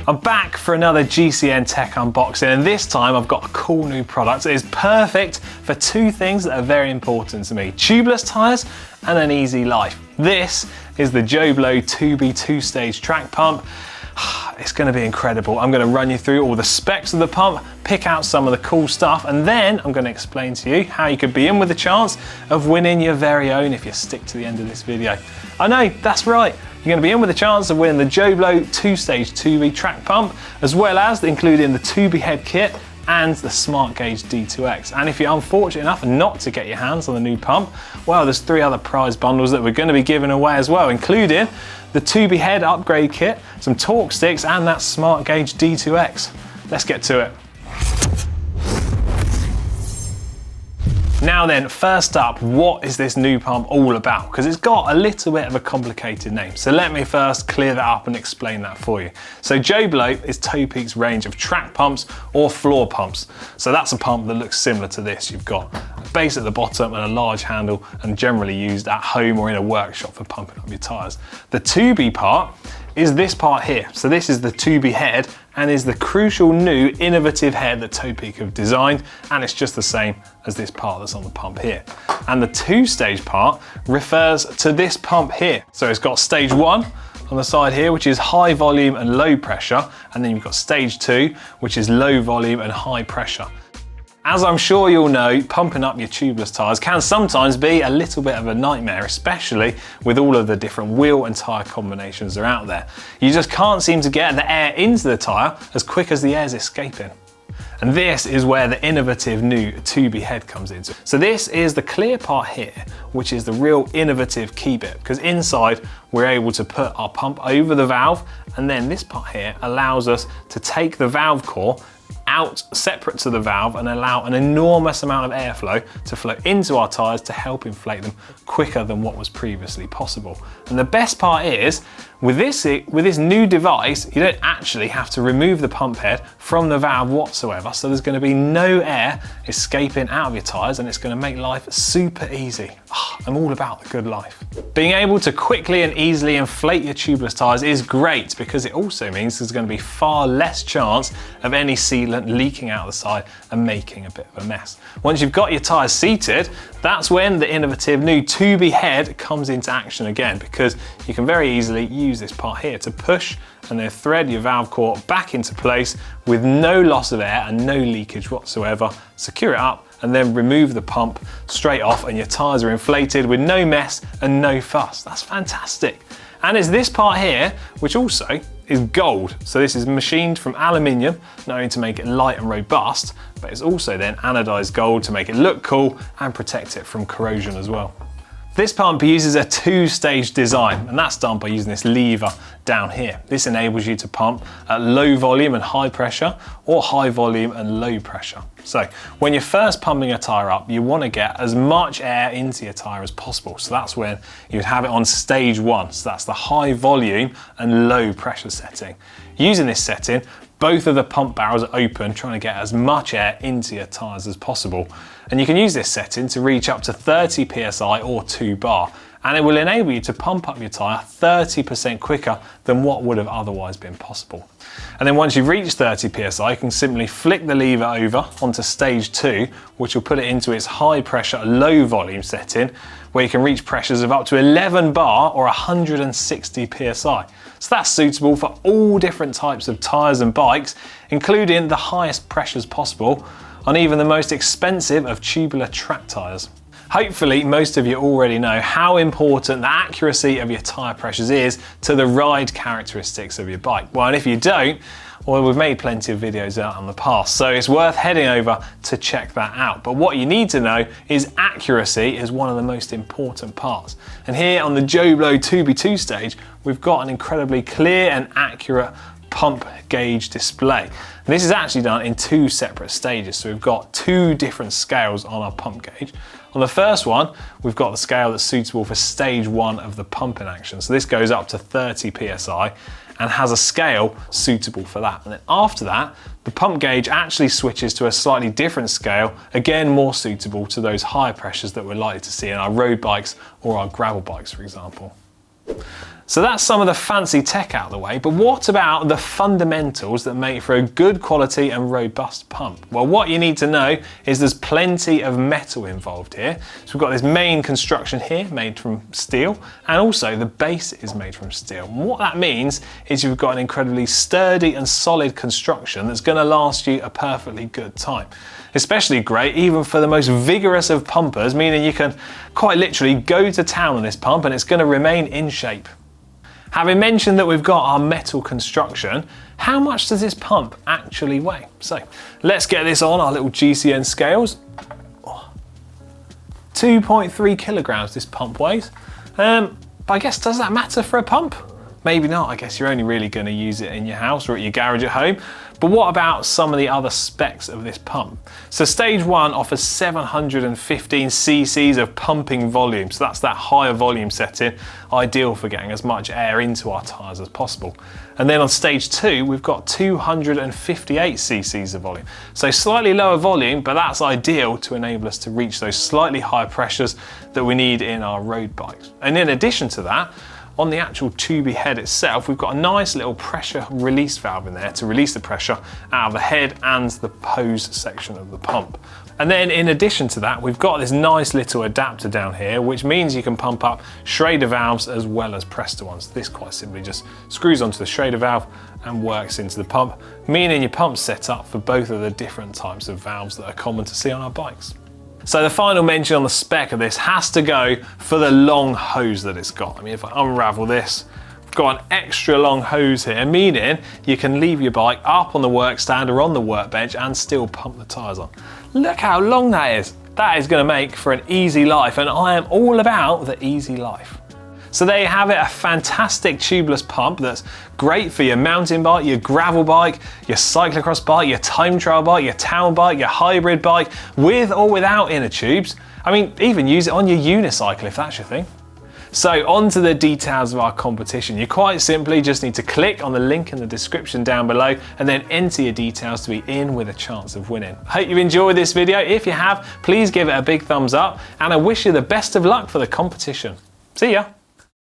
I'm back for another GCN Tech unboxing, and this time I've got a cool new product that is perfect for two things that are very important to me: tubeless tyres and an easy life. This is the JoeBlow Tubi 2-Stage track pump. It's going to be incredible. I'm going to run you through all the specs of the pump, pick out some of the cool stuff, and then I'm going to explain to you how you could be in with a chance of winning your very own if you stick to the end of this video. I know, that's right. You're going to be in with a chance of winning the JoeBlow 2-Stage Tubi track pump, as well as including the Tubi head kit and the Smart Gauge D2X. And if you're unfortunate enough not to get your hands on the new pump, well, there's 3 other prize bundles that we're going to be giving away as well, including the Tubi head upgrade kit, some torque sticks, and that Smart Gauge D2X. Let's get to it. Now then, first up, what is this new pump all about? Because it's got a little bit of a complicated name. So let me first clear that up and explain that for you. So JoeBlow is Topeak's range of track pumps or floor pumps. So that's a pump that looks similar to this. You've got a base at the bottom and a large handle, and generally used at home or in a workshop for pumping up your tyres. The Tubi part is this part here. So this is the Tubi head and is the crucial new innovative head that Topeak have designed, and it's just the same as this part that's on the pump here. And the 2-stage part refers to this pump here. So it's got stage 1 on the side here, which is high volume and low pressure, and then you've got stage 2, which is low volume and high pressure. As I'm sure you'll know, pumping up your tubeless tyres can sometimes be a little bit of a nightmare, especially with all of the different wheel and tyre combinations that are out there. You just can't seem to get the air into the tyre as quick as the air's escaping. And this is where the innovative new Tubi head comes into. So this is the clear part here, which is the real innovative key bit, because inside we're able to put our pump over the valve, and then this part here allows us to take the valve core out separate to the valve and allow an enormous amount of airflow to flow into our tyres to help inflate them quicker than what was previously possible. And the best part is, with this new device, you don't actually have to remove the pump head from the valve whatsoever, so there's going to be no air escaping out of your tyres, and it's going to make life super easy. I'm all about the good life. Being able to quickly and easily inflate your tubeless tyres is great, because it also means there's going to be far less chance of any sealant leaking out the side and making a bit of a mess. Once you've got your tyres seated, that's when the innovative new Tubi head comes into action again, because you can very easily use this part here to push and then thread your valve core back into place with no loss of air and no leakage whatsoever. Secure it up and then remove the pump straight off, and your tyres are inflated with no mess and no fuss. That's fantastic. And it's this part here which also is gold. So this is machined from aluminium, not only to make it light and robust, but it's also then anodized gold to make it look cool and protect it from corrosion as well. This pump uses a 2-stage design, and that's done by using this lever down here. This enables you to pump at low volume and high pressure, or high volume and low pressure. So when you're first pumping a tyre up, you want to get as much air into your tyre as possible. So that's when you'd have it on stage 1. So that's the high volume and low pressure setting. Using this setting, both of the pump barrels are open, trying to get as much air into your tyres as possible. And you can use this setting to reach up to 30 psi or 2 bar, and it will enable you to pump up your tyre 30% quicker than what would have otherwise been possible. And then once you've reached 30 psi, you can simply flick the lever over onto stage 2, which will put it into its high pressure, low volume setting, where you can reach pressures of up to 11 bar or 160 psi. So that's suitable for all different types of tyres and bikes, including the highest pressures possible on even the most expensive of tubular track tyres. Hopefully most of you already know how important the accuracy of your tyre pressures is to the ride characteristics of your bike. Well, and if you don't, well, we've made plenty of videos out in the past, so it's worth heading over to check that out. But what you need to know is accuracy is one of the most important parts. And here on the JoeBlow Tubi 2-Stage, we've got an incredibly clear and accurate pump gauge display. And this is actually done in 2 separate stages, so we've got 2 different scales on our pump gauge. On the first one, we've got the scale that's suitable for stage 1 of the pumping action. So this goes up to 30 psi and has a scale suitable for that. And then after that, the pump gauge actually switches to a slightly different scale, again more suitable to those higher pressures that we're likely to see in our road bikes or our gravel bikes, for example. So that's some of the fancy tech out of the way, but what about the fundamentals that make for a good quality and robust pump? Well, what you need to know is there's plenty of metal involved here. So we've got this main construction here made from steel, and also the base is made from steel. And what that means is you've got an incredibly sturdy and solid construction that's going to last you a perfectly good time. Especially great even for the most vigorous of pumpers, meaning you can quite literally go to town on this pump and it's going to remain in shape. Having mentioned that we've got our metal construction, how much does this pump actually weigh? So let's get this on our little GCN scales. 2.3 kilograms this pump weighs. But I guess, does that matter for a pump? Maybe not. I guess you're only really going to use it in your house or at your garage at home. But what about some of the other specs of this pump? So stage 1 offers 715 cc's of pumping volume. So that's that higher volume setting, ideal for getting as much air into our tyres as possible. And then on stage 2, we've got 258 cc's of volume. So slightly lower volume, but that's ideal to enable us to reach those slightly higher pressures that we need in our road bikes. And in addition to that, on the actual Tubi head itself, we've got a nice little pressure release valve in there to release the pressure out of the head and the hose section of the pump. And then in addition to that, we've got this nice little adapter down here, which means you can pump up Schrader valves as well as Presta ones. This quite simply just screws onto the Schrader valve and works into the pump, meaning your pump's set up for both of the different types of valves that are common to see on our bikes. So the final mention on the spec of this has to go for the long hose that it's got. I mean, if I unravel this, I've got an extra long hose here, meaning you can leave your bike up on the work stand or on the workbench and still pump the tyres on. Look how long that is. That is going to make for an easy life, and I am all about the easy life. So there you have it, a fantastic tubeless pump that's great for your mountain bike, your gravel bike, your cyclocross bike, your time trial bike, your town bike, your hybrid bike, with or without inner tubes. I mean, even use it on your unicycle if that's your thing. So on to the details of our competition. You quite simply just need to click on the link in the description down below and then enter your details to be in with a chance of winning. I hope you enjoyed this video. If you have, please give it a big thumbs up, and I wish you the best of luck for the competition. See ya.